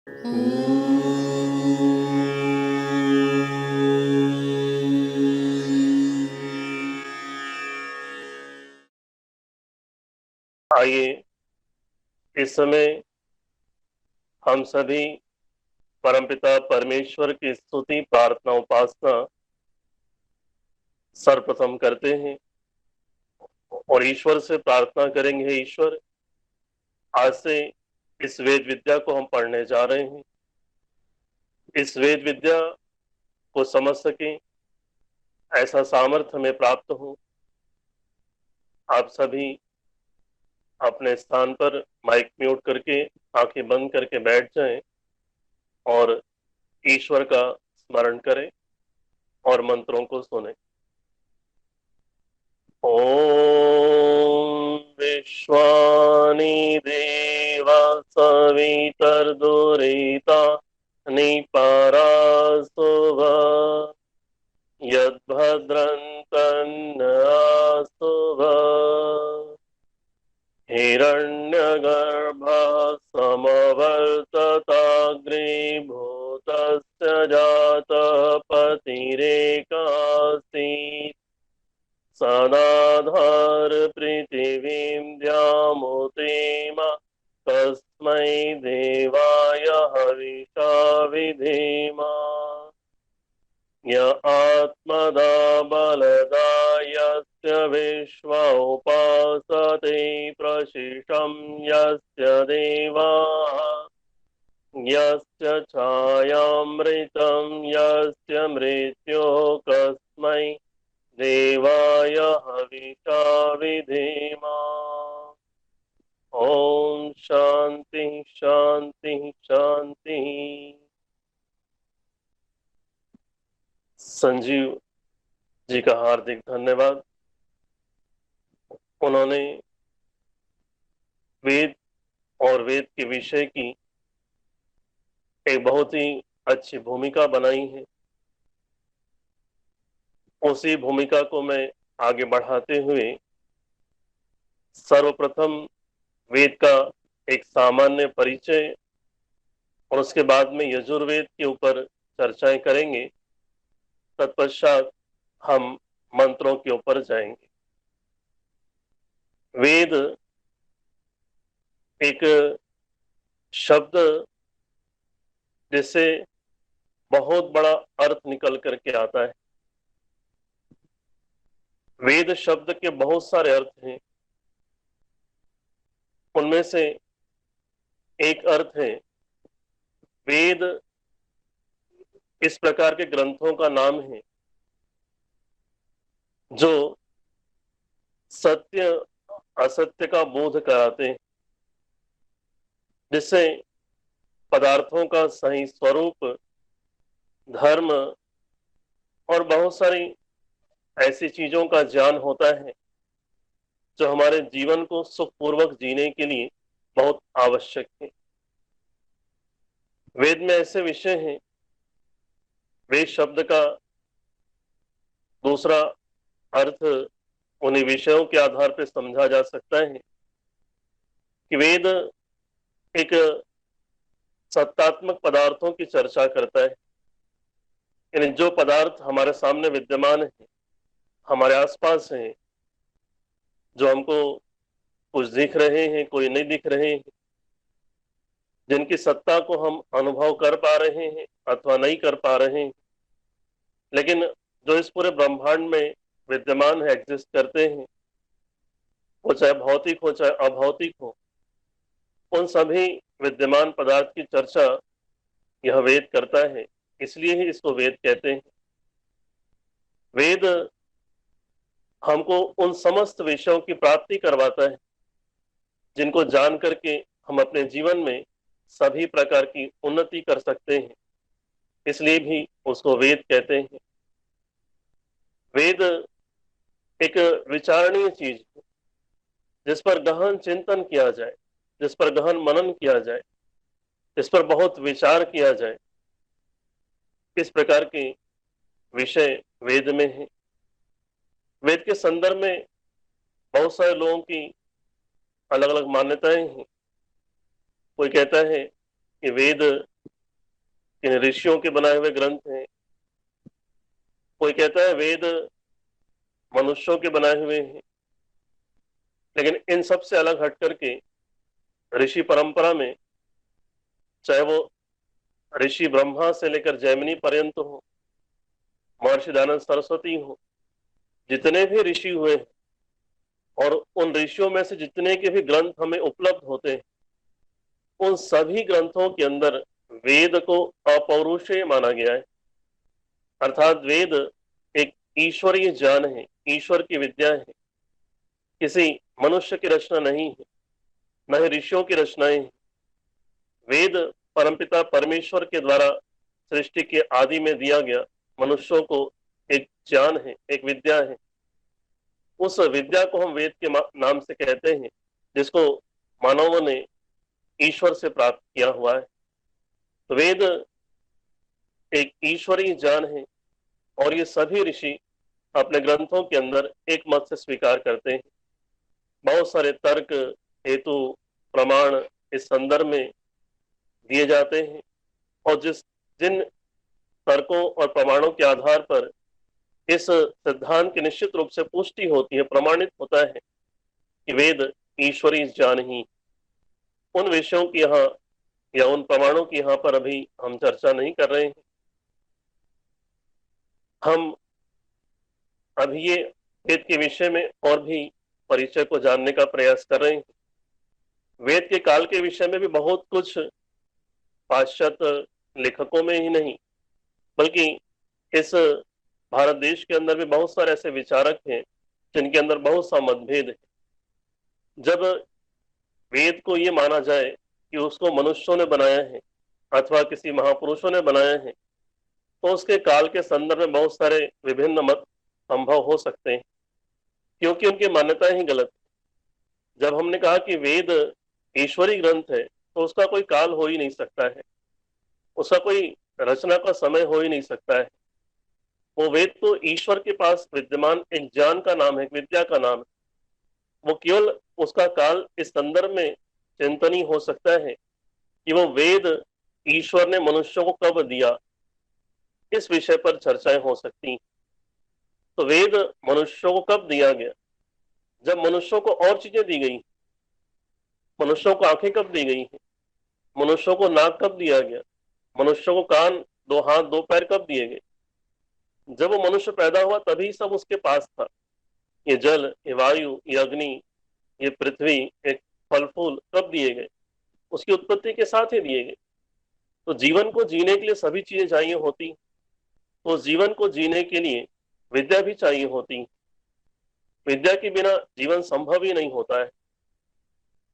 आइए इस समय हम सभी परमपिता परमेश्वर की स्तुति प्रार्थना उपासना सर्वप्रथम करते हैं और ईश्वर से प्रार्थना करेंगे। हे ईश्वर, आज से इस वेद विद्या को हम पढ़ने जा रहे हैं। इस वेद विद्या को समझ सकें, ऐसा सामर्थ्य हमें प्राप्त हो। आप सभी अपने स्थान पर माइक म्यूट करके आंखें बंद करके बैठ जाएं और ईश्वर का स्मरण करें और मंत्रों को सुने। ॐ विश्वानि देवा सवितर्दुरिता निपरासुव यद्भद्रन्तन्नासुव हिरण्यगर्भः समवर्तताग्रे भूतस्य जातः पतिरेकासीत् सदाधार पृथिवीं द्यामुतेम तस्मै देवाय हविषा विधेम य आत्मदा बलदा यस्य विश्व उपासते प्रशिषं यस्य देवाः यस्य छायामृतं यस्य मृत्युः कस्मै देवाय हविषा विधेम। ओम शांति शांति शांति। संजीव जी का हार्दिक धन्यवाद। उन्होंने वेद और वेद के विषय की एक बहुत ही अच्छी भूमिका बनाई है। उसी भूमिका को मैं आगे बढ़ाते हुए सर्वप्रथम वेद का एक सामान्य परिचय और उसके बाद में यजुर्वेद के ऊपर चर्चाएं करेंगे। तत्पश्चात हम मंत्रों के ऊपर जाएंगे। वेद एक शब्द जिससे बहुत बड़ा अर्थ निकल करके आता है। वेद शब्द के बहुत सारे अर्थ हैं। उनमें से एक अर्थ है, वेद इस प्रकार के ग्रंथों का नाम है जो सत्य असत्य का बोध कराते हैं, जिससे पदार्थों का सही स्वरूप, धर्म और बहुत सारी ऐसी चीजों का ज्ञान होता है जो हमारे जीवन को सुखपूर्वक जीने के लिए बहुत आवश्यक है। वेद में ऐसे विषय हैं। वेद शब्द का दूसरा अर्थ उन्हीं विषयों के आधार पर समझा जा सकता है कि वेद एक सत्तात्मक पदार्थों की चर्चा करता है। यानी जो पदार्थ हमारे सामने विद्यमान है, हमारे आसपास हैं, जो हमको कुछ दिख रहे हैं, कोई नहीं दिख रहे हैं, जिनकी सत्ता को हम अनुभव कर पा रहे हैं अथवा नहीं कर पा रहे हैं, लेकिन जो इस पूरे ब्रह्मांड में विद्यमान है, एग्जिस्ट करते हैं, वो चाहे भौतिक हो चाहे अभौतिक हो, उन सभी विद्यमान पदार्थ की चर्चा यह वेद करता है। इसलिए ही इसको वेद कहते हैं। वेद हमको उन समस्त विषयों की प्राप्ति करवाता है जिनको जान करके हम अपने जीवन में सभी प्रकार की उन्नति कर सकते हैं। इसलिए भी उसको वेद कहते हैं। वेद एक विचारणीय चीज है जिस पर गहन चिंतन किया जाए, जिस पर गहन मनन किया जाए, जिस पर बहुत विचार किया जाए। इस प्रकार के विषय वेद में है। वेद के संदर्भ में बहुत सारे लोगों की अलग अलग मान्यताएं हैं। कोई कहता है कि वेद इन ऋषियों के बनाए हुए ग्रंथ हैं। कोई कहता है वेद मनुष्यों के बनाए हुए हैं। लेकिन इन सब से अलग हट करके ऋषि परंपरा में, चाहे वो ऋषि ब्रह्मा से लेकर जैमिनी पर्यंत हो, महर्षि दयानंद सरस्वती हो, जितने भी ऋषि हुए हैं और उन ऋषियों में से जितने के भी ग्रंथ हमें उपलब्ध होते हैं, उन सभी ग्रंथों के अंदर वेद को अपौरुषेय माना गया है। अर्थात वेद एक ईश्वरीय ज्ञान है, ईश्वर की विद्या है, किसी मनुष्य की रचना नहीं है, न ही ऋषियों की रचनाएं हैं। वेद परमपिता परमेश्वर के द्वारा सृष्टि के आदि में दिया गया मनुष्यों को एक ज्ञान है, एक विद्या है। उस विद्या को हम वेद के नाम से कहते हैं, जिसको मानवों ने ईश्वर से प्राप्त किया हुआ है। तो वेद एक ईश्वरीय ज्ञान है और ये सभी ऋषि अपने ग्रंथों के अंदर एक मत से स्वीकार करते हैं। बहुत सारे तर्क, हेतु, प्रमाण इस संदर्भ में दिए जाते हैं और जिन तर्कों और प्रमाणों के आधार पर इस सिद्धांत की निश्चित रूप से पुष्टि होती है, प्रमाणित होता है कि वेद ईश्वरीय ज्ञान ही, उन विषयों की यहाँ या उन प्रमाणों की यहाँ पर अभी हम चर्चा नहीं कर रहे हैं। हम अभी ये वेद के विषय में और भी परिचय को जानने का प्रयास कर रहे हैं। वेद के काल के विषय में भी बहुत कुछ पाश्चात्य लेखकों में ही नहीं, बल्कि इस भारत देश के अंदर भी बहुत सारे ऐसे विचारक हैं जिनके अंदर बहुत सा मतभेद है। जब वेद को ये माना जाए कि उसको मनुष्यों ने बनाया है अथवा किसी महापुरुषों ने बनाया है, तो उसके काल के संदर्भ में बहुत सारे विभिन्न मत संभव हो सकते हैं, क्योंकि उनकी मान्यताएं ही गलत है। जब हमने कहा कि वेद ईश्वरी ग्रंथ है, तो उसका कोई काल हो ही नहीं सकता है, उसका कोई रचना का समय हो ही नहीं सकता है। वो वेद तो ईश्वर के पास विद्यमान एक ज्ञान का नाम है, एक विद्या का नाम है। वो केवल उसका काल इस संदर्भ में चिंतनीय हो सकता है कि वो वेद ईश्वर ने मनुष्यों को कब दिया, इस विषय पर चर्चाएं हो सकती। तो वेद मनुष्यों को कब दिया गया? जब मनुष्यों को और चीजें दी गई। मनुष्यों को आंखें कब दी गई हैं? मनुष्यों को नाक कब दिया गया? मनुष्यों को कान, दो हाथ, दो पैर कब दिए गए? जब वो मनुष्य पैदा हुआ तभी सब उसके पास था। ये जल, ये वायु, ये अग्नि, ये पृथ्वी, एक फल फूल कब दिए गए? उसकी उत्पत्ति के साथ ही दिए गए। तो जीवन को जीने के लिए सभी चीजें चाहिए होती, तो जीवन को जीने के लिए विद्या भी चाहिए होती। विद्या के बिना जीवन संभव ही नहीं होता है।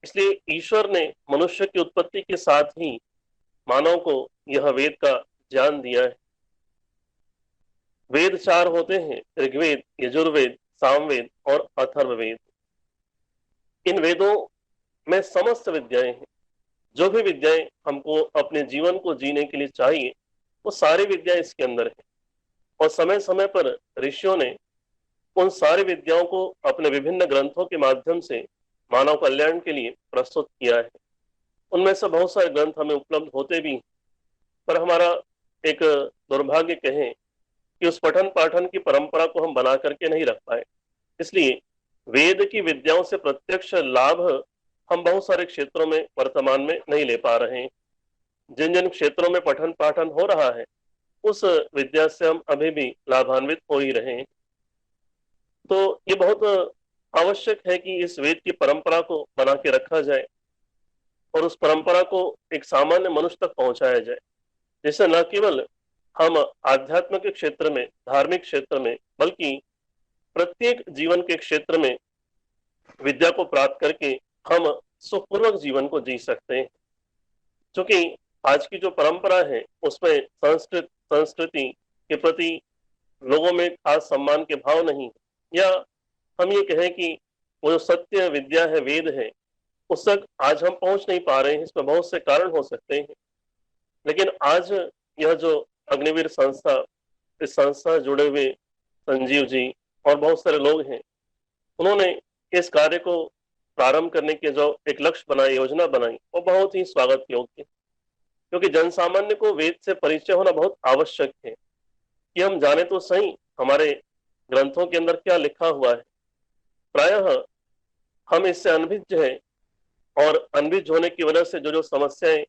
इसलिए ईश्वर ने मनुष्य की उत्पत्ति के साथ ही मानव को यह वेद का ज्ञान दिया है। वेद चार होते हैं, ऋग्वेद, यजुर्वेद, सामवेद और अथर्ववेद। इन वेदों में समस्त विद्याएं हैं। जो भी विद्याएं हमको अपने जीवन को जीने के लिए चाहिए, वो सारी विद्याएं इसके अंदर है। और समय समय पर ऋषियों ने उन सारी विद्याओं को अपने विभिन्न ग्रंथों के माध्यम से मानव कल्याण के लिए प्रस्तुत किया है। उनमें से बहुत सारे ग्रंथ हमें उपलब्ध होते भी, पर हमारा एक दुर्भाग्य कहें कि उस पठन पाठन की परंपरा को हम बना करके नहीं रख पाए। इसलिए वेद की विद्याओं से प्रत्यक्ष लाभ हम बहुत सारे क्षेत्रों में वर्तमान में नहीं ले पा रहे हैं। जिन जिन क्षेत्रों में पठन पाठन हो रहा है, उस विद्या से हम अभी भी लाभान्वित हो ही रहे हैं। तो ये बहुत आवश्यक है कि इस वेद की परंपरा को बना के रखा जाए और उस परंपरा को एक सामान्य मनुष्य तक पहुंचाया जाए, जिससे न केवल हम आध्यात्म के क्षेत्र में, धार्मिक क्षेत्र में, बल्कि प्रत्येक जीवन के क्षेत्र में विद्या को प्राप्त करके हम सुखपूर्वक जीवन को जी सकते हैं। क्योंकि आज की जो परंपरा है उसमें संस्कृति के प्रति लोगों में खास सम्मान के भाव नहीं है, या हम ये कहें कि वो जो सत्य विद्या है, वेद है, उस तक आज हम पहुंच नहीं पा रहे हैं। इसमें बहुत से कारण हो सकते हैं, लेकिन आज यह जो अग्निवीर संस्था, इस संस्था से जुड़े हुए संजीव जी और बहुत सारे लोग हैं, उन्होंने इस कार्य को प्रारंभ करने के जो एक लक्ष्य बनाए, योजना बनाई, वो बहुत ही स्वागत योग्य है। क्योंकि जन सामान्य को वेद से परिचय होना बहुत आवश्यक है कि हम जाने तो सही हमारे ग्रंथों के अंदर क्या लिखा हुआ है। प्रायः हम इससे अनभिज्ञ हैं, और अनभिज्ञ होने की वजह से जो जो समस्याएं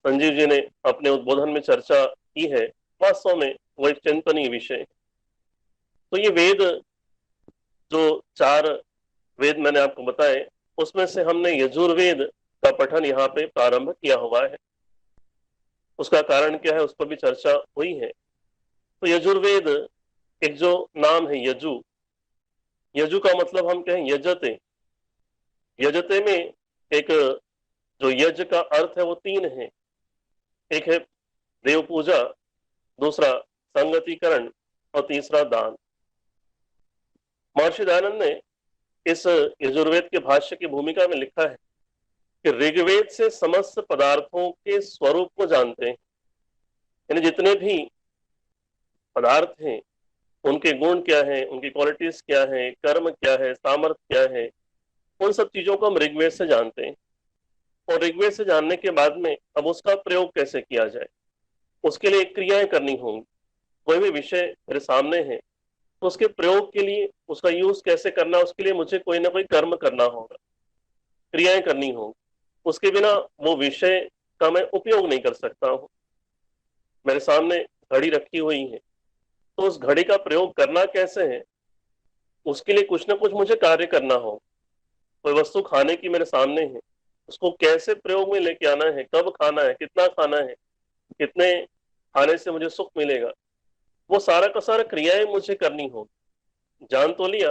संजीव जी ने अपने उद्बोधन में चर्चा की है, वास्तव में वो एक चिंतनीय विषय है। तो ये वेद, जो 4 वेद मैंने आपको बताए, उसमें से हमने यजुर्वेद का पठन यहाँ पे प्रारंभ किया हुआ है। उसका कारण क्या है उस पर भी चर्चा हुई है। तो यजुर्वेद, एक जो नाम है यजु, यजु का मतलब हम कहें यजते। यजते में एक जो यज का अर्थ है वो 3 है। एक है देव पूजा, दूसरा संगतिकरण, और तीसरा दान। महर्षि दयानंद ने इस यजुर्वेद के भाष्य की भूमिका में लिखा है कि ऋग्वेद से समस्त पदार्थों के स्वरूप को जानते हैं, यानी जितने भी पदार्थ हैं उनके गुण क्या है, उनकी क्वालिटीज क्या है, कर्म क्या है, सामर्थ्य क्या है, उन सब चीजों को हम ऋग्वेद से जानते हैं। और ऋग्वेद से जानने के बाद में अब उसका प्रयोग कैसे किया जाए, उसके लिए क्रियाएं करनी होंगी। कोई भी विषय मेरे सामने है तो उसके प्रयोग के लिए, उसका यूज कैसे करना, उसके लिए मुझे कोई ना कोई कर्म करना होगा, क्रियाएं करनी होंगी। उसके बिना वो विषय का मैं उपयोग नहीं कर सकता हूँ। मेरे सामने घड़ी रखी हुई है, तो उस घड़ी का प्रयोग करना कैसे है, उसके लिए कुछ ना कुछ मुझे कार्य करना हो। कोई वस्तु खाने की मेरे सामने है, उसको कैसे प्रयोग में लेके आना है, कब खाना है, कितना खाना है, कितने खाने से मुझे सुख मिलेगा, वो सारा का सारा क्रियाएं मुझे करनी हो। जान तो लिया,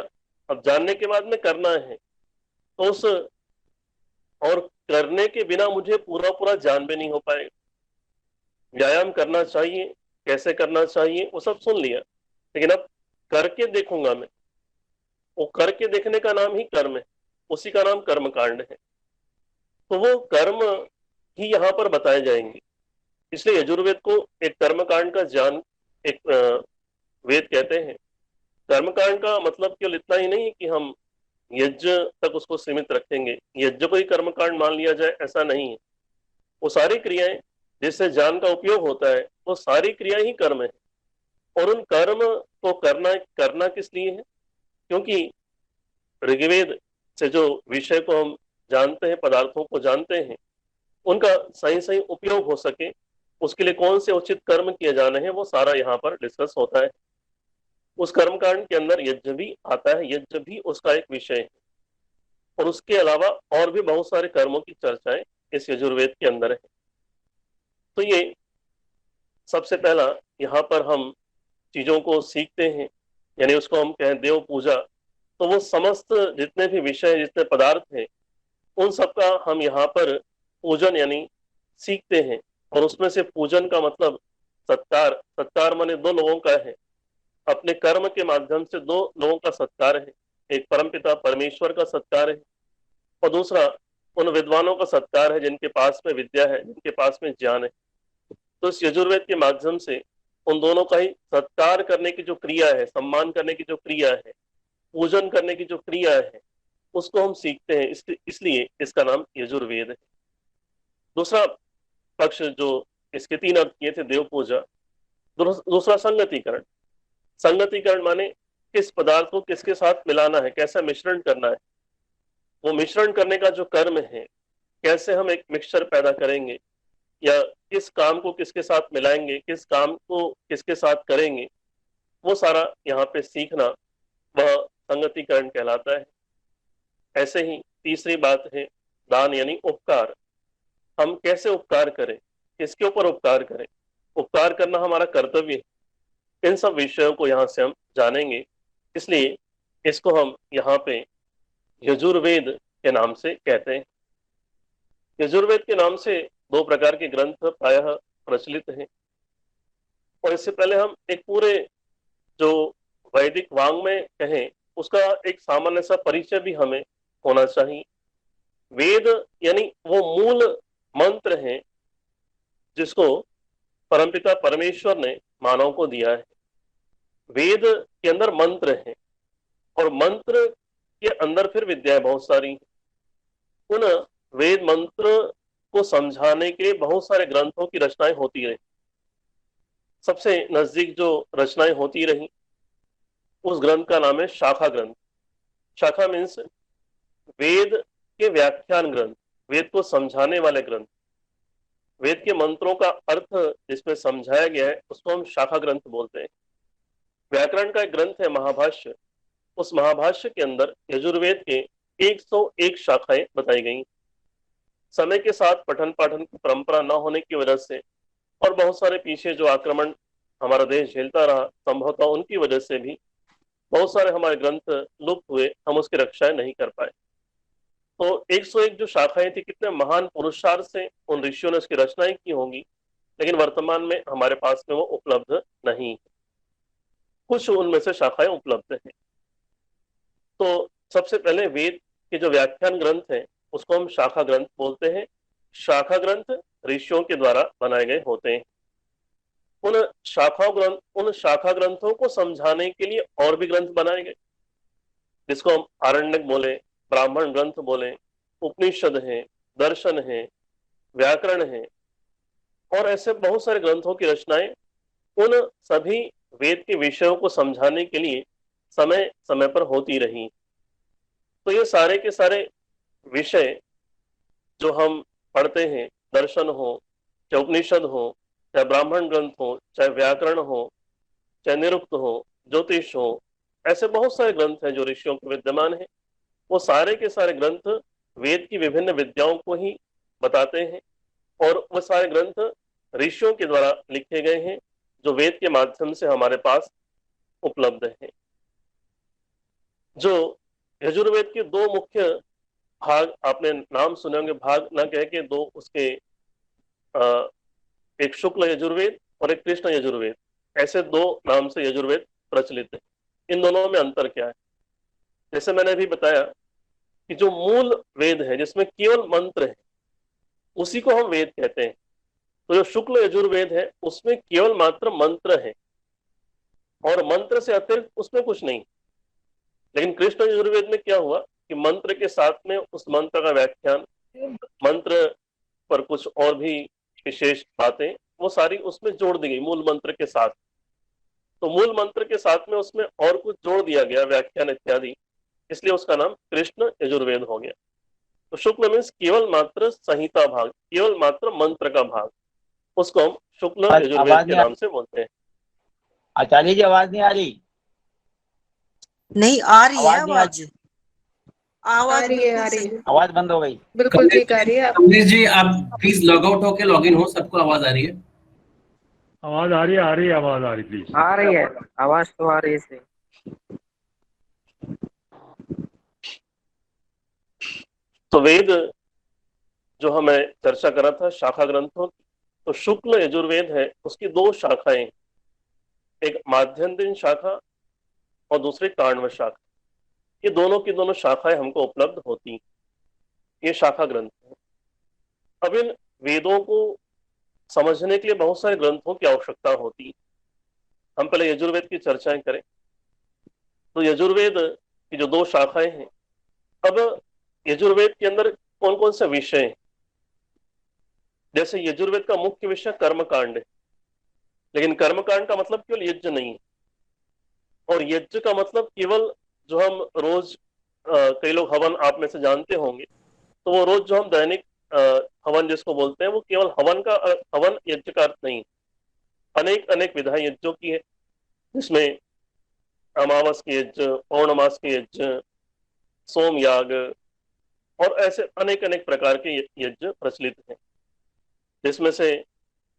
अब जानने के बाद में करना है, तो उस और करने के बिना मुझे पूरा पूरा जान भी नहीं हो पाएगा। व्यायाम करना चाहिए, कैसे करना चाहिए वो सब सुन लिया, लेकिन अब करके देखूंगा मैं, वो करके देखने का नाम ही कर्म है, उसी का नाम कर्म कांड है। तो वो कर्म ही यहाँ पर बताए जाएंगे। इसलिए यजुर्वेद को एक कर्म कांड का ज्ञान एक वेद कहते हैं। कर्म कांड का मतलब केवल इतना ही नहीं है कि हम यज्ञ तक उसको सीमित रखेंगे, यज्ञ को ही कर्म कांड मान लिया जाए, ऐसा नहीं है। वो सारी क्रियाएं जिससे ज्ञान का उपयोग होता है, वो सारी क्रियाएं ही कर्म है। और उन कर्म को करना करना किस लिए है? क्योंकि ऋग्वेद से जो विषय को हम जानते हैं, पदार्थों को जानते हैं, उनका सही सही उपयोग हो सके, उसके लिए कौन से उचित कर्म किए जाने हैं, वो सारा यहाँ पर डिस्कस होता है। उस कर्मकांड के अंदर यज्ञ भी आता है, यज्ञ भी उसका एक विषय है। और उसके अलावा और भी बहुत सारे कर्मों की चर्चाएं इस यजुर्वेद के अंदर है। तो ये सबसे पहला यहाँ पर हम चीजों को सीखते हैं, यानी उसको हम कहें देव पूजा। तो वो समस्त जितने भी विषय, जितने पदार्थ हैं, उन सबका हम यहाँ पर पूजन यानी सीखते हैं। और उसमें से पूजन का मतलब सत्कार, सत्कार माने 2 लोगों का है। अपने कर्म के माध्यम से 2 लोगों का सत्कार है। एक परमपिता परमेश्वर का सत्कार है, और दूसरा उन विद्वानों का सत्कार है जिनके पास में विद्या है, जिनके पास में ज्ञान है। तो इस यजुर्वेद के माध्यम से उन दोनों का ही सत्कार करने की जो क्रिया है, सम्मान करने की जो क्रिया है, पूजन करने की जो क्रिया है, उसको हम सीखते हैं। इसलिए इसका नाम यजुर्वेद है। दूसरा पक्ष जो इसके 3 अर्थ किए थे, देव पूजा। दूसरा संगतिकरण। संगतिकरण माने किस पदार्थ को किसके साथ मिलाना है, कैसा मिश्रण करना है। वो मिश्रण करने का जो कर्म है, कैसे हम एक मिक्सचर पैदा करेंगे, या किस काम को किसके साथ मिलाएंगे, किस काम को किसके साथ करेंगे, वो सारा यहाँ पे सीखना, वह संगतिकरण कहलाता है। ऐसे ही तीसरी बात है दान यानी उपकार। हम कैसे उपकार करें, किसके ऊपर उपकार करें, उपकार करना हमारा कर्तव्य है। इन सब विषयों को यहाँ से हम जानेंगे। इसलिए इसको हम यहाँ पे यजुर्वेद के नाम से कहते हैं। यजुर्वेद के नाम से 2 प्रकार के ग्रंथ प्रायः प्रचलित हैं। और इससे पहले हम एक पूरे जो वैदिक वाङ्मय कहें, उसका एक सामान्य सा परिचय भी हमें होना चाहिए। वेद यानी वो मूल मंत्र है जिसको परमपिता परमेश्वर ने मानव को दिया है। वेद के अंदर मंत्र है, और मंत्र के अंदर फिर विद्याएं बहुत सारी हैं। उन वेद मंत्र को समझाने के बहुत सारे ग्रंथों की रचनाएं होती रही। सबसे नजदीक जो रचनाएं होती रही उस ग्रंथ का नाम है शाखा ग्रंथ। शाखा मीन्स वेद के व्याख्यान ग्रंथ, वेद को समझाने वाले ग्रंथ, वेद के मंत्रों का अर्थ जिसमें समझाया गया है उसको हम शाखा ग्रंथ बोलते हैं। व्याकरण का एक ग्रंथ है महाभाष्य, उस महाभाष्य के अंदर यजुर्वेद के 101 शाखाएं बताई गई। समय के साथ पठन पाठन की परंपरा न होने की वजह से और बहुत सारे पीछे जो आक्रमण हमारा देश झेलता रहा संभवतः उनकी वजह से भी बहुत सारे हमारे ग्रंथ लुप्त हुए, हम उसकी रक्षा नहीं कर पाए। तो 101 जो शाखाएं थी, कितने महान पुरुषार्थ से उन ऋषियों ने उसकी रचनाएं की होंगी, लेकिन वर्तमान में हमारे पास में वो उपलब्ध नहीं है। कुछ उनमें से शाखाएं उपलब्ध हैं। तो सबसे पहले वेद के जो व्याख्यान ग्रंथ हैं उसको हम शाखा ग्रंथ बोलते हैं। शाखा ग्रंथ ऋषियों के द्वारा बनाए गए होते हैं। उन शाखा ग्रंथों को समझाने के लिए और भी ग्रंथ बनाए गए, जिसको हम आरण्यक बोले, ब्राह्मण ग्रंथ बोले, उपनिषद हैं, दर्शन है, व्याकरण है, और ऐसे बहुत सारे ग्रंथों की रचनाएं उन सभी वेद के विषयों को समझाने के लिए समय समय पर होती रही। तो ये सारे के सारे विषय जो हम पढ़ते हैं, दर्शन हो, चाहे उपनिषद हो, चाहे ब्राह्मण ग्रंथ हो, चाहे व्याकरण हो, चाहे निरुक्त हो, ज्योतिष हो, ऐसे बहुत सारे ग्रंथ हैं जो ऋषियों के विद्यमान हैं। वो सारे के सारे ग्रंथ वेद की विभिन्न विद्याओं को ही बताते हैं, और वो सारे ग्रंथ ऋषियों के द्वारा लिखे गए हैं जो वेद के माध्यम से हमारे पास उपलब्ध हैं। जो यजुर्वेद के दो मुख्य भाग आपने नाम सुने होंगे, भाग ना कह के दो उसके, एक शुक्ल यजुर्वेद और एक कृष्ण यजुर्वेद, ऐसे दो नाम से यजुर्वेद प्रचलित है। इन दोनों में अंतर क्या है? जैसे मैंने अभी बताया कि जो मूल वेद है जिसमें केवल मंत्र है उसी को हम वेद कहते हैं। तो जो शुक्ल यजुर्वेद है उसमें केवल मात्र मंत्र है और मंत्र से अतिरिक्त उसमें कुछ नहीं। लेकिन कृष्ण यजुर्वेद में क्या हुआ कि मंत्र के साथ में उस मंत्र का व्याख्यान, मंत्र पर कुछ और भी विशेष बातें, वो सारी उसमें जोड़ दी गई मूल मंत्र के साथ। तो मूल मंत्र के साथ में उसमें और कुछ जोड़ दिया गया, व्याख्यान इत्यादि, इसलिए उसका नाम कृष्ण यजुर्वेद हो गया। तो शुक्ल मीन्स केवल मात्र संहिता भाग, केवल मात्र मंत्र का भाग, उसको हम शुक्ल यजुर्वेद के नाम से बोलते हैं। आचार्य जी आवाज नहीं आ रही? नहीं आ रही है आवाज। आ रही है। आवाज बंद हो गई। बिल्कुल ठीक आ रही है। कमलेश जी आप प्लीज लॉग आउट होके लॉग इन हो, सबको आवाज आ रही है? आवाज आ रही है, आवाज आ रही, प्लीज आ रही है, आवाज तो आ रही है सही। तो वेद जो हमें चर्चा करा था शाखा ग्रंथों, तो शुक्ल यजुर्वेद है उसकी दो शाखाएं, एक माध्यन्दिन शाखा और दूसरी काण्व शाखा। ये दोनों की दोनों शाखाएं हमको उपलब्ध होती, ये शाखा ग्रंथ है। अब इन वेदों को समझने के लिए बहुत सारे ग्रंथों की आवश्यकता होती। हम पहले यजुर्वेद की चर्चाएं करें। तो यजुर्वेद की जो दो शाखाएं हैं, अब यजुर्वेद के अंदर कौन कौन से विषय हैं? जैसे यजुर्वेद का मुख्य विषय कर्मकांड है, लेकिन कर्मकांड का मतलब केवल यज्ञ नहीं है, और यज्ञ का मतलब केवल जो हम रोज कई लोग हवन आप में से जानते होंगे, तो वो रोज जो हम दैनिक हवन जिसको बोलते हैं वो केवल हवन यज्ञ का अर्थ नहीं। अनेक अनेक विधाएं यज्ञों की है, जिसमें अमावस के यज्ञ, पौर्णमास के यज्ञ, सोम याग और ऐसे अनेक अनेक प्रकार के यज्ञ प्रचलित हैं, जिसमें से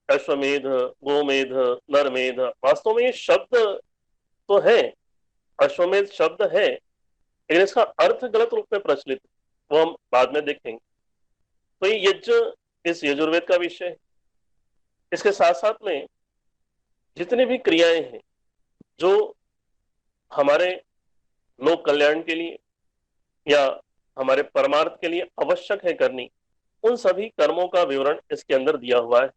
अश्वमेध, गोमेध, नरमेध, वास्तव में ये शब्द तो है, अश्वमेध शब्द है, लेकिन इसका अर्थ गलत रूप में प्रचलित, वो हम बाद में देखेंगे। तो ये यज्ञ इस यजुर्वेद का विषय है। इसके साथ साथ में जितनी भी क्रियाएं हैं जो हमारे लोक कल्याण के लिए या हमारे परमार्थ के लिए आवश्यक है करनी, उन सभी कर्मों का विवरण इसके अंदर दिया हुआ है।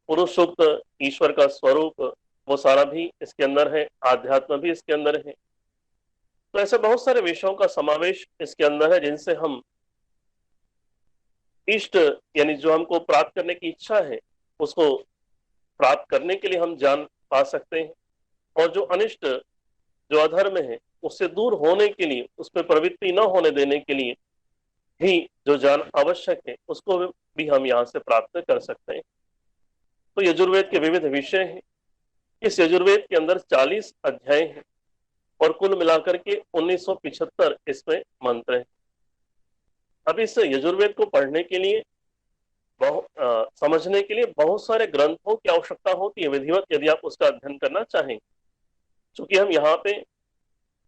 पुरुष सूक्त, ईश्वर का स्वरूप, वो सारा भी इसके अंदर है, आध्यात्म भी इसके अंदर है। तो ऐसे बहुत सारे विषयों का समावेश इसके अंदर है जिनसे हम इष्ट यानी जो हमको प्राप्त करने की इच्छा है उसको प्राप्त करने के लिए हम ज्ञान पा सकते हैं, और जो अनिष्ट, जो अधर्म है, उससे दूर होने के लिए, उस पर प्रवृत्ति न होने देने के लिए भी जो ज्ञान आवश्यक है उसको भी हम यहाँ से प्राप्त कर सकते हैं। तो यजुर्वेद के विविध विषय हैं। इस यजुर्वेद के अंदर 40 अध्याय हैं और कुल मिलाकर के 1975 इसमें मंत्र हैं। अब इस यजुर्वेद को पढ़ने के लिए समझने के लिए बहुत सारे ग्रंथों की आवश्यकता होती है विधिवत, यदि आप उसका अध्ययन करना चाहें। चूंकि हम यहाँ पे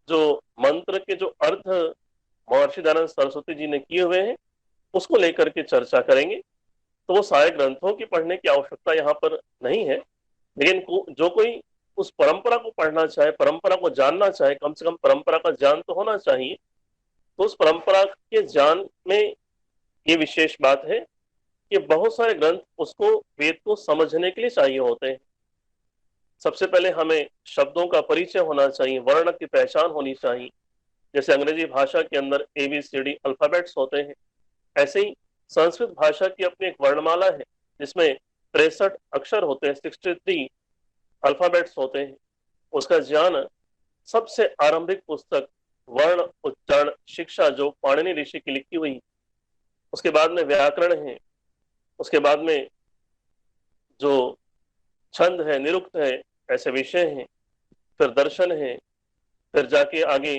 जो मंत्र के जो अर्थ महर्षि दयानंद सरस्वती जी ने किए हुए हैं उसको लेकर के चर्चा करेंगे, तो वो सारे ग्रंथों की पढ़ने की आवश्यकता यहाँ पर नहीं है। लेकिन जो कोई उस परंपरा को पढ़ना चाहे, परंपरा को जानना चाहे, कम से कम परंपरा का ज्ञान तो होना चाहिए, तो उस परंपरा के ज्ञान में ये विशेष बात है कि बहुत सारे ग्रंथ उसको, वेद को समझने के लिए चाहिए होते हैं। सबसे पहले हमें शब्दों का परिचय होना चाहिए, वर्ण की पहचान होनी चाहिए। जैसे अंग्रेजी भाषा के अंदर ABCD अल्फाबेट्स होते हैं, ऐसे ही संस्कृत भाषा की अपनी एक वर्णमाला है जिसमें 63 अक्षर होते हैं, 63 अल्फाबेट्स होते हैं। उसका ज्ञान सबसे आरंभिक पुस्तक वर्ण उच्चारण शिक्षा जो पाणिनि ऋषि की लिखी हुई, उसके बाद में व्याकरण है, उसके बाद में जो छंद है, निरुक्त है, ऐसे विषय हैं, फिर दर्शन है, फिर जाके आगे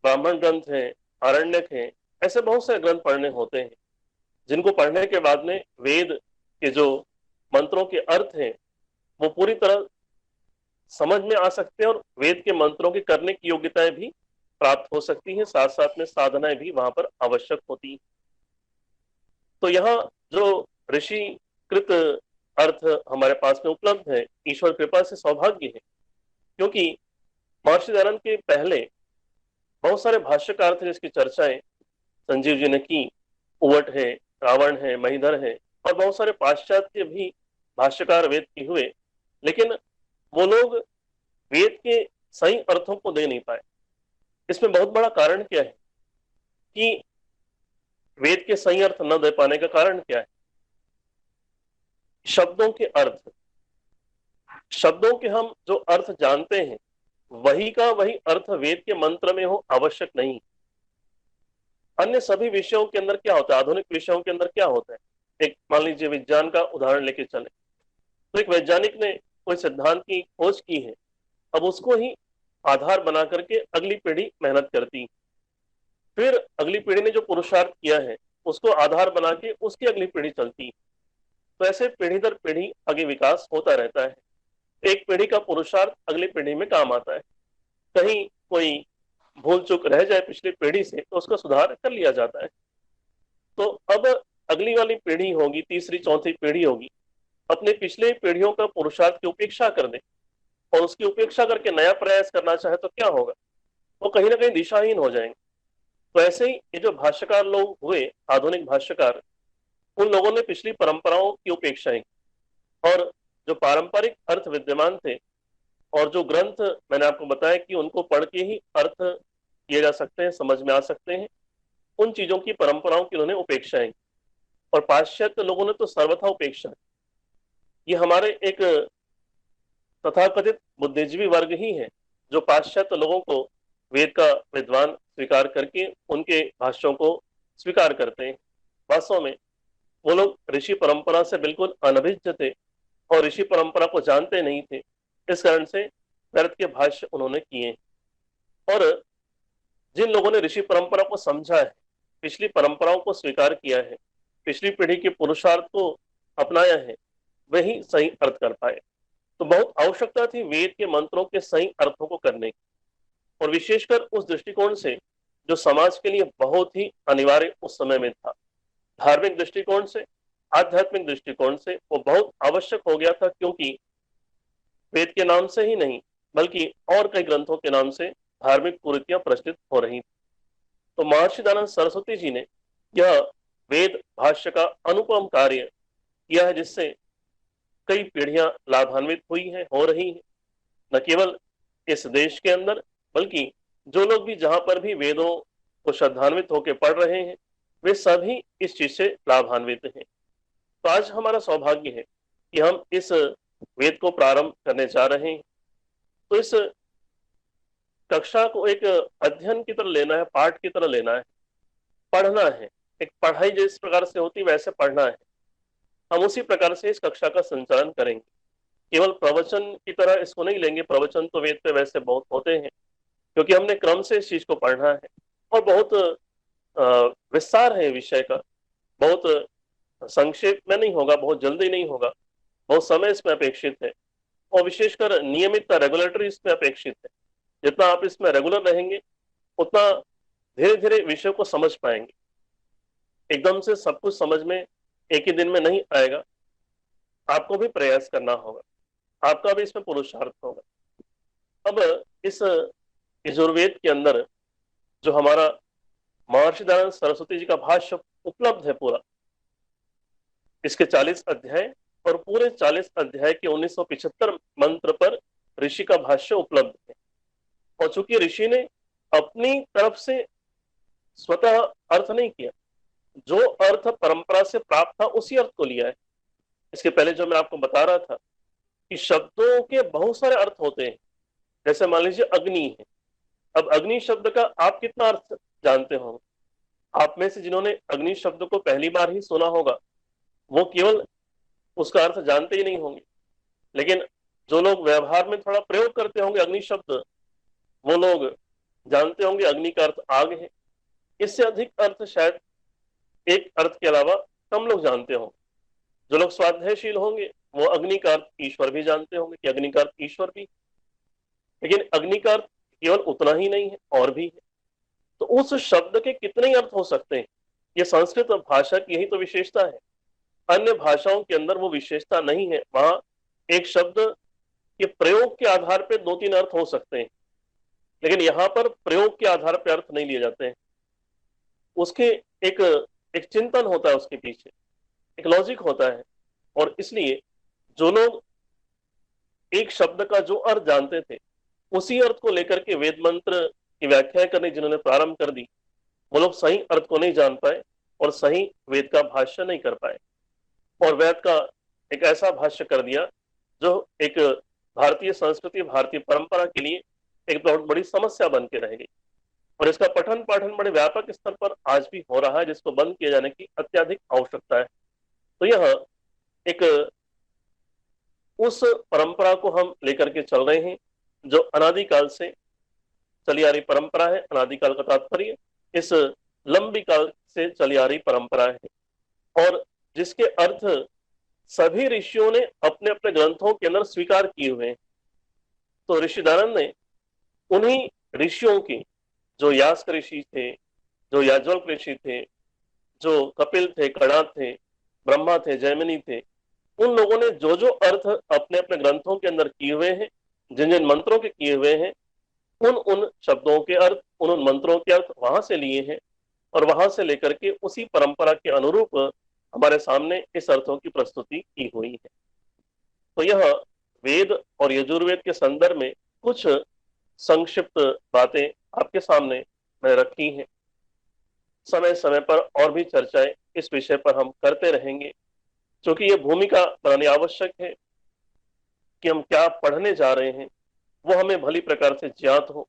ब्राह्मण ग्रंथ है, आरण्यक है, ऐसे बहुत से ग्रंथ पढ़ने होते हैं जिनको पढ़ने के बाद में वेद के जो मंत्रों के अर्थ हैं वो पूरी तरह समझ में आ सकते हैं और वेद के मंत्रों की करने की योग्यताएं भी प्राप्त हो सकती हैं, साथ साथ में साधनाएं भी वहां पर आवश्यक होती हैं। तो यहाँ जो ऋषि कृत अर्थ हमारे पास में उपलब्ध है, ईश्वर कृपा से सौभाग्य है, क्योंकि महर्षि दयानंद के पहले बहुत सारे भाष्यकार थे जिसकी चर्चाएं संजीव जी ने की। उवट है, रावण है, महिधर है, और बहुत सारे पाश्चात्य भी भाष्यकार वेद के हुए, लेकिन वो लोग वेद के सही अर्थों को दे नहीं पाए। इसमें बहुत बड़ा कारण क्या है कि वेद के सही अर्थ न दे पाने का कारण क्या है? शब्दों के अर्थ, शब्दों के हम जो अर्थ जानते हैं वही का वही अर्थ वेद के मंत्र में हो आवश्यक नहीं। अन्य सभी विषयों के अंदर क्या होता है, आधुनिक विषयों के अंदर क्या होता है? एक मान लीजिए विज्ञान का उदाहरण लेके चले, तो एक वैज्ञानिक ने कोई सिद्धांत की खोज की है, अब उसको ही आधार बना करके अगली पीढ़ी मेहनत करती, फिर अगली पीढ़ी ने जो पुरुषार्थ किया है उसको आधार बना के उसकी अगली पीढ़ी चलती। तो ऐसे पीढ़ी दर पीढ़ी आगे विकास होता रहता है। एक पीढ़ी का पुरुषार्थ अगली पीढ़ी में काम आता है। कहीं कोई भूल चूक रह जाए पिछली पीढ़ी से तो उसका सुधार कर लिया जाता है। तो अब अगली वाली पीढ़ी होगी, तीसरी चौथी पीढ़ी होगी, अपने पिछले पीढ़ियों का पुरुषार्थ की उपेक्षा कर दे और उसकी उपेक्षा करके नया प्रयास करना चाहे तो क्या होगा? वो कहीं ना कहीं दिशाहीन हो जाएंगे। तो ऐसे ही ये जो भाष्यकार लोग हुए, आधुनिक भाष्यकार, उन लोगों ने पिछली परंपराओं की उपेक्षा की और जो पारंपरिक अर्थ विद्यमान थे और जो ग्रंथ मैंने आपको बताया कि उनको पढ़ के ही अर्थ किए जा सकते हैं, समझ में आ सकते हैं, उन चीजों की परंपराओं की उन्होंने उपेक्षा की। और पाश्चात्य लोगों ने तो सर्वथा उपेक्षा। ये हमारे एक तथाकथित बुद्धिजीवी वर्ग ही है जो पाश्चात्य लोगों को वेद का विद्वान स्वीकार करके उनके भाष्यों को स्वीकार करते हैं। वास्तव में वो लोग ऋषि परंपरा से बिल्कुल अनभिज्ञ थे और ऋषि परंपरा को जानते नहीं थे। इस कारण से व्यर्थ के भाष्य उन्होंने किए। और जिन लोगों ने ऋषि परंपरा को समझा है, पिछली परंपराओं को स्वीकार किया है, पिछली पीढ़ी के पुरुषार्थ को अपनाया है, वही सही अर्थ कर पाए। तो बहुत आवश्यकता थी वेद के मंत्रों के सही अर्थों को करने की, और विशेषकर उस दृष्टिकोण से जो समाज के लिए बहुत ही अनिवार्य उस समय में था। धार्मिक दृष्टिकोण से, आध्यात्मिक दृष्टिकोण से वो बहुत आवश्यक हो गया था, क्योंकि वेद के नाम से ही नहीं बल्कि और कई ग्रंथों के नाम से धार्मिक कुरीतियां प्रचलित हो रही थी। तो महर्षि दयानंद सरस्वती जी ने यह वेद भाष्य का अनुपम कार्य किया है, जिससे कई पीढ़ियां लाभान्वित हुई हैं, हो रही हैं, न केवल इस देश के अंदर बल्कि जो लोग भी जहां पर भी वेदों को श्रद्धान्वित होकर पढ़ रहे हैं वे सभी इस चीज से लाभान्वित हैं। तो आज हमारा सौभाग्य है कि हम इस वेद को प्रारंभ करने जा रहे हैं। तो इस कक्षा को एक अध्ययन की तरह लेना है, पाठ की तरह लेना है, पढ़ना है। एक पढ़ाई जिस प्रकार से होती वैसे पढ़ना है। हम उसी प्रकार से इस कक्षा का संचालन करेंगे। केवल प्रवचन की तरह इसको नहीं लेंगे। प्रवचन तो वेद पे वैसे बहुत होते हैं, क्योंकि हमने क्रम से इस चीज को पढ़ना है और बहुत विस्तार है विषय का। बहुत संक्षेप में नहीं होगा, बहुत जल्दी नहीं होगा, बहुत समय इसमें अपेक्षित है और विशेषकर नियमितता, रेगुलेटरी इसमें अपेक्षित है। जितना आप इसमें रेगुलर रहेंगे उतना धीरे धीरे विषय को समझ पाएंगे। एकदम से सब कुछ समझ में एक ही दिन में नहीं आएगा। आपको भी प्रयास करना होगा, आपका भी इसमें पुरुषार्थ होगा। अब इस यजुर्वेद के अंदर जो हमारा महर्षि दयानंद सरस्वती जी का भाष्य उपलब्ध है पूरा, इसके 40 अध्याय और पूरे 40 अध्याय के 1975 मंत्र पर ऋषि का भाष्य उपलब्ध है। और चूंकि ऋषि ने अपनी तरफ से स्वतः अर्थ नहीं किया, जो अर्थ परंपरा से प्राप्त था उसी अर्थ को लिया है। इसके पहले जो मैं आपको बता रहा था कि शब्दों के बहुत सारे अर्थ होते हैं। जैसे मान लीजिए अग्नि है। अब अग्नि शब्द का आप कितना अर्थ जानते होंगे? आप में से जिन्होंने अग्नि शब्द को पहली बार ही सुना होगा वो केवल उसका अर्थ जानते ही नहीं होंगे, लेकिन जो लोग व्यवहार में थोड़ा प्रयोग करते होंगे अग्नि शब्द, वो लोग जानते होंगे अग्नि का अर्थ आग है। इससे अधिक अर्थ शायद एक अर्थ के अलावा कम लोग जानते होंगे। जो लोग स्वाध्यायशील होंगे वो अग्नि का अर्थ ईश्वर भी जानते होंगे कि अग्नि का अर्थ ईश्वर भी, लेकिन अग्नि का अर्थ केवल उतना ही नहीं है, और भी है। तो उस शब्द के कितने अर्थ हो सकते हैं? ये संस्कृत भाषा की यही तो विशेषता है। अन्य भाषाओं के अंदर वो विशेषता नहीं है। वहां एक शब्द के प्रयोग के आधार पर 2-3 अर्थ हो सकते हैं, लेकिन यहां पर प्रयोग के आधार पर अर्थ नहीं लिए जाते हैं। उसके एक चिंतन होता है, उसके पीछे एक लॉजिक होता है। और इसलिए जो लोग एक शब्द का जो अर्थ जानते थे उसी अर्थ को लेकर के वेद मंत्र की व्याख्या करने जिन्होंने प्रारंभ कर दी, वो लोग सही अर्थ को नहीं जान पाए और सही वेद का भाष्य नहीं कर पाए, और वेद का एक ऐसा भाष्य कर दिया जो एक भारतीय संस्कृति, भारतीय परंपरा के लिए एक बहुत बड़ी समस्या बन के रह गई। और इसका पठन पाठन बड़े व्यापक स्तर पर आज भी हो रहा है, जिसको बंद किए जाने की अत्यधिक आवश्यकता है। तो यह एक उस परंपरा को हम लेकर के चल रहे हैं जो अनादिकाल से चली आ रही परंपरा है। अनादिकाल का तात्पर्य इस लंबी काल से चली आ रही परंपरा है, और जिसके अर्थ सभी ऋषियों ने अपने अपने ग्रंथों के अंदर स्वीकार किए हुए हैं। तो ऋषि दयानंद ने उन्हीं ऋषियों की, जो यास्क ऋषि थे, जो याज्ञवल्क्य ऋषि थे, जो कपिल थे, कणाद थे, ब्रह्मा थे, जैमिनी थे, उन लोगों ने जो जो अर्थ अपने अपने ग्रंथों के अंदर किए हुए हैं, जिन जिन मंत्रों के किए हुए हैं, उन शब्दों के अर्थ, उन मंत्रों के अर्थ वहां से लिए हैं और वहां से लेकर के उसी परंपरा के अनुरूप हमारे सामने इस अर्थों की प्रस्तुति की हुई है। तो यह वेद और यजुर्वेद के संदर्भ में कुछ संक्षिप्त बातें आपके सामने मैं रखी हैं। समय समय पर और भी चर्चाएं इस विषय पर हम करते रहेंगे, क्योंकि ये भूमिका बनानी आवश्यक है कि हम क्या पढ़ने जा रहे हैं वो हमें भली प्रकार से ज्ञात हो।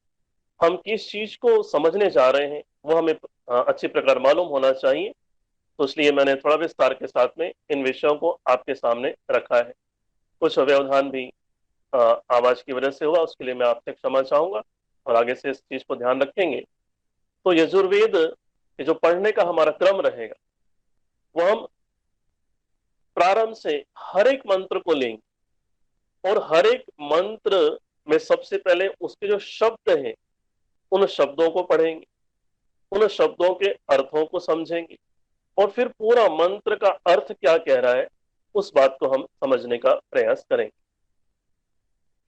हम किस चीज को समझने जा रहे हैं वो हमें अच्छी प्रकार मालूम होना चाहिए। तो इसलिए मैंने थोड़ा विस्तार के साथ में इन विषयों को आपके सामने रखा है। कुछ व्यवधान भी आवाज की वजह से हुआ, उसके लिए मैं आपसे क्षमा चाहूंगा और आगे से इस चीज को ध्यान रखेंगे। तो यजुर्वेद जो पढ़ने का हमारा क्रम रहेगा वो हम प्रारंभ से हर एक मंत्र को लेंगे और हर एक मंत्र में सबसे पहले उसके जो शब्द हैं उन शब्दों को पढ़ेंगे, उन शब्दों के अर्थों को समझेंगे और फिर पूरा मंत्र का अर्थ क्या कह रहा है उस बात को हम समझने का प्रयास करेंगे।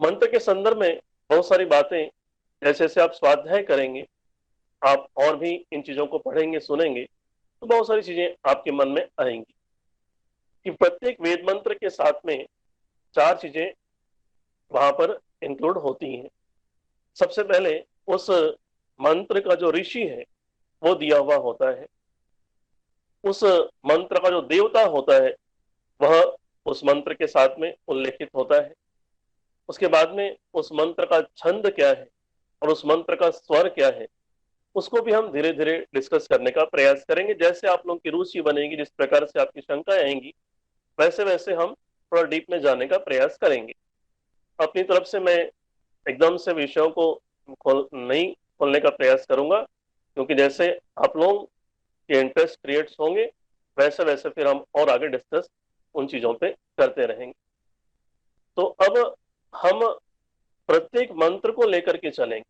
मंत्र के संदर्भ में बहुत सारी बातें जैसे जैसे आप स्वाध्याय करेंगे, आप और भी इन चीजों को पढ़ेंगे, सुनेंगे, तो बहुत सारी चीजें आपके मन में आएंगी कि प्रत्येक वेद मंत्र के साथ में 4 चीजें वहां पर इंक्लूड होती हैं। सबसे पहले उस मंत्र का जो ऋषि है वो दिया हुआ होता है। उस मंत्र का जो देवता होता है वह उस मंत्र के साथ में उल्लेखित होता है। उसके बाद में उस मंत्र का छंद क्या है और उस मंत्र का स्वर क्या है, उसको भी हम धीरे धीरे डिस्कस करने का प्रयास करेंगे। जैसे आप लोगों की रुचि बनेगी, जिस प्रकार से आपकी शंकाएं आएंगी, वैसे वैसे हम थोड़ा डीप में जाने का प्रयास करेंगे। अपनी तरफ से मैं एकदम से विषयों को नहीं खोलने का प्रयास करूंगा, क्योंकि जैसे आप लोग के इंटरेस्ट क्रिएट्स होंगे वैसे वैसे फिर हम और आगे डिस्कस उन चीजों पे करते रहेंगे। तो अब हम प्रत्येक मंत्र को लेकर के चलेंगे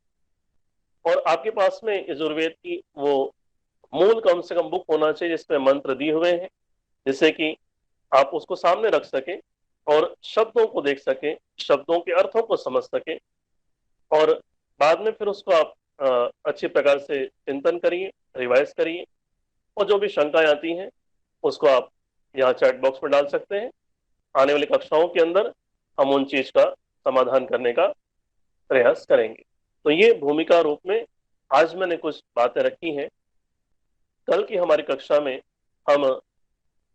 और आपके पास में यजुर्वेद की वो मूल कम से कम बुक होना चाहिए जिसमें मंत्र दिए हुए हैं, जिससे कि आप उसको सामने रख सकें और शब्दों को देख सकें, शब्दों के अर्थों को समझ सकें और बाद में फिर उसको आप अच्छे प्रकार से चिंतन करिए, रिवाइज करिए और जो भी शंकाएं आती हैं उसको आप यहाँ चैट बॉक्स में डाल सकते हैं। आने वाली कक्षाओं के अंदर हम उन चीज का समाधान करने का प्रयास करेंगे। तो ये भूमिका रूप में आज मैंने कुछ बातें रखी हैं। कल की हमारी कक्षा में हम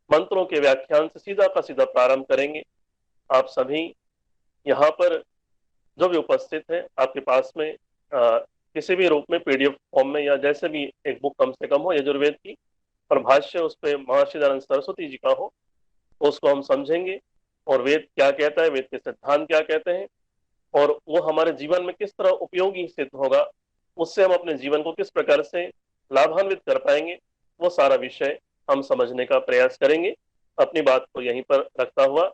मंत्रों के व्याख्यान से सीधा का सीधा प्रारंभ करेंगे। आप सभी यहाँ पर जो भी उपस्थित है, आपके पास में किसी भी रूप में पीडीएफ फॉर्म में या जैसे भी एक बुक कम से कम हो यजुर्वेद की, और भाष्य उस पर महर्षि दयानंद सरस्वती जी का हो, तो उसको हम समझेंगे और वेद क्या कहता है, वेद के सिद्धांत क्या कहते हैं और वो हमारे जीवन में किस तरह उपयोगी सिद्ध होगा, उससे हम अपने जीवन को किस प्रकार से लाभान्वित कर पाएंगे, वो सारा विषय हम समझने का प्रयास करेंगे। अपनी बात को यहीं पर रखता हुआ